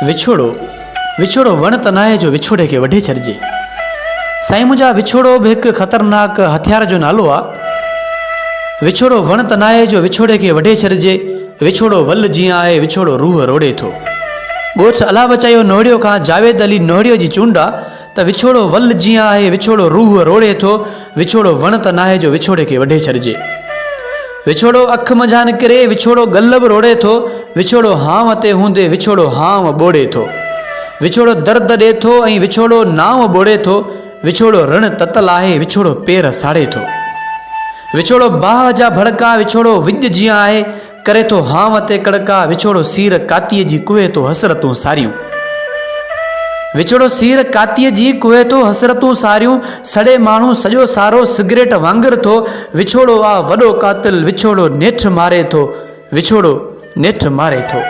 विछोड़ो विछोड़ो वण त नाहे जो विछोड़े खे वढे छॾिजे। साईं मुंहिंजा विछोड़ो बि हिकु ख़तरनाक हथियार जो नालो आहे। विछोड़ो वण त नाहे जो विछोड़े खे वढे छॾिजे। विछोड़ो वल जीअं आहे विछोड़ो रूह रोड़े थो। ॻोठ अला बचायो नोहड़ियो खां जावेद अली नोहड़ियो जी चूंड आहे त विछोड़ो वल जीअं आहे विछोड़ो रूह रोड़े थो। विछोड़ो वण त नाहे जो विछोड़े खे वढे छॾिजे। विछोड़ो अख मझां निकिरे विछोड़ो गल बि रोड़े थो। विछोड़ो हाम ते हूंदे विछोड़ो हाम ॿोड़े थो। विछोड़ो दर्द ॾिए थो ऐं विछोड़ो नाव ॿोड़े थो। विछोड़ो रण ततल आहे विछोड़ो पेर साड़े थो। विछोड़ो बाह जा भड़का विछोड़ो विज जीअं आहे करे थो हाम ते कड़का। विछोड़ो सीर कातीअ जी कुहे थो हसरतूं सारियूं। विछोड़ो सीर कातीअ जी कुहे थो हसरतूं सारियूं। सड़े माण्हू सॼो सारो सिगरेट वांगुरु थो। विछोड़ो आ वॾो कातिल विछोड़ो नेठि मारे थो। विछोड़ो नेठि मारे थो।